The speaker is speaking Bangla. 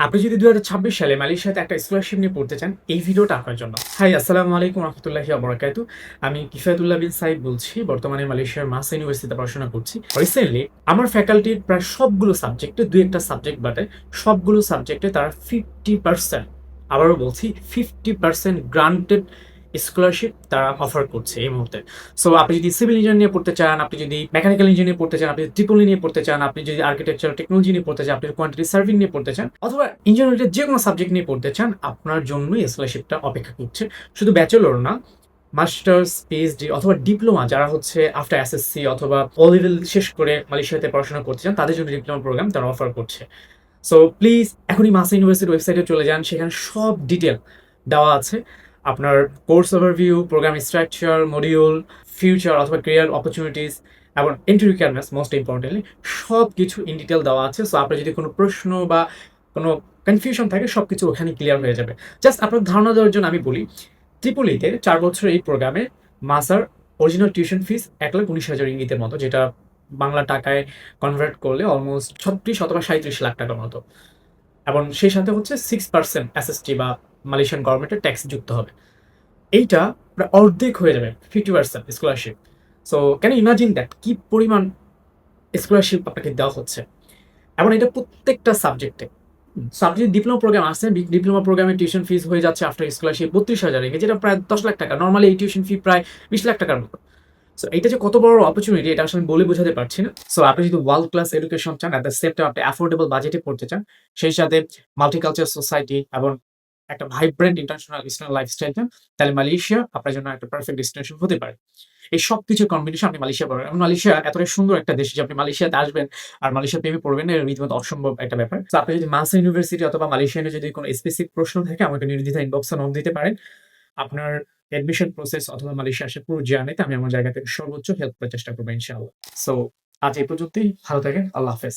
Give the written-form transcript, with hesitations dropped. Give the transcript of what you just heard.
আপনি যদি 2026 সালে মালয়েশিয়াতে একটা স্কলারশিপ নিয়ে পড়তে চান, এই ভিডিওটা আপনার জন্য। হাই, আসসালামু আলাইকুম রহমতুল্লাহি ওয়া বারাকাতুহু। আমি কিফায়েতুল্লাহ বিন সাইদ বলছি। বর্তমানে মালয়েশিয়ার মাস ইউনিভার্সিটিতে পড়াশোনা করছি। রিসেন্টলি আমার ফ্যাকাল্টির প্রায় সবগুলো সাবজেক্টে ২-১টা সাবজেক্ট বাদে সবগুলো সাবজেক্টে তারা 50%, আবারও বলছি 50% গ্রান্টেড স্কলারশিপ তারা অফার করছে এই মুহূর্তে। সো আপনি যদি সিভিল ইঞ্জিনিয়ার নিয়ে পড়তে চান, আপনি যদি মেকানিক্যাল ইঞ্জিনিয়ার পড়তে চান, আপনি ট্রিপলি নিয়ে পড়তে চান, আপনি যদি আর্কিটেকচার টেকনোলজি নিয়ে পড়তে চান, আপনি কোয়ান্টিটি সার্ভিং নিয়ে পড়তে চান, অথবা ইঞ্জিনিয়ারিং যে কোনো সাবজেক্ট নিয়ে পড়তে চান, আপনার জন্যই এই স্কলারশিপটা অপেক্ষা করছে। শুধু ব্যাচেলর না, মাস্টার্স, পিএইচডি অথবা ডিপ্লোমা যারা হচ্ছে আফটার এসএসসি অথবা ও লেভেল শেষ করে মালয়েশিয়াতে পড়াশোনা করতে চান, তাদের জন্য ডিপ্লোমা প্রোগ্রাম তারা অফার করছে। সো প্লিজ এখনই মাসা ইউনিভার্সিটির ওয়েবসাইটে চলে যান, সেখানে সব ডিটেল দেওয়া আছে। আপনার course overview, program structure, module, future অথবা ক্যারিয়ার অপরচুনিটিস এবং এন্ট্রি রিকোয়ারমেন্টস, মোস্ট ইম্পর্টেন্টলি সব কিছু ইন ডিটেল দেওয়া আছে। সো আপনার যদি কোনো প্রশ্ন বা কোনো কনফিউশন থাকে, সব কিছু ওখানে ক্লিয়ার হয়ে যাবে। জাস্ট আপনার ধারণা দেওয়ার জন্য আমি বলি, ত্রিপলিতে 4 বছরের এই প্রোগ্রামে মাসার অরিজিনাল টিউশন ফিস ১,১৯,০০০ রিঙ্গিতের মতো, যেটা বাংলা টাকায় কনভার্ট করলে অলমোস্ট ৩৬ অথবা ৩৭ লাখ টাকার মতো। এবং সেই সাথে হচ্ছে 6% এসএসটি বা মালয়েশিয়ান গভর্নমেন্টের ট্যাক্স যুক্ত হবে। এইটা প্রায় অর্ধেক হয়ে যাবে, 50% scholarship. So can you imagine that কি পরিমাণ স্কলারশিপ আপনাকে দেওয়া হচ্ছে, এবং এটা প্রত্যেকটা সাবজেক্টে। সো আপনি যদি ডিপ্লোমা প্রোগ্রাম আছে, ডিপ্লোমা প্রোগ্রামের টিউশন ফিস হয়ে যাচ্ছে আফটার স্কলারশিপ ৩২,০০০ রেখে, যেটা প্রায় ১০ লাখ টাকা। নর্মালি এই টিউশন ফি প্রায় ২০ লাখ টাকার মতো। সো এটা যে কত বড় অপরচুনিটি, এটা আসলে বলে বোঝাতে পারছি না। সো আপনি যদি ওয়ার্ল্ড ক্লাস এডুকেশন চান, এট দ্য সেম টাইম আপনি অ্যাফোর্ডেবল বাজেটে পড়তে চান, সেই সাথে মাল্টিকালচার সোসাইটি এবং একটা ভাইব্রেন্ট ইন্টারন্যাশনাল লাইফস্টাইল চান, তাহলে মালয়েশিয়া আপনার জন্য একটা পারফেক্ট ডেস্টিনেশন হতে পারে। এই সবকিছুর কম্বিনেশন আপনি মালয়েশিয়া পাবেন। এবং মালয়েশিয়া এতটাই সুন্দর একটা দেশ যে আপনি মালয়েশিয়াতে আসবেন আর মালয়েশিয়ার প্রেমে পড়বেন না, এর রীতিমতো অসম্ভব একটা ব্যাপার। তো আপনি যদি মাসা ইউনিভার্সিটি অথবা মালয়েশিয়ানে যদি কোনো স্পেসিফিক প্রশ্ন থাকে, আমাকে নির্দ্বিধায় ইনবক্সে নক দিতে পারেন। আপনার অ্যাডমিশন প্রসেস অথবা মালয়েশিয়া আসার পুরো জার্নিতে আমি আমার জায়গা থেকে সর্বোচ্চ হেল্প করার চেষ্টা করবো ইনশাআল্লাহ। সো আজ এই পর্যন্তই। ভালো থাকেন। আল্লাহ হাফেজ।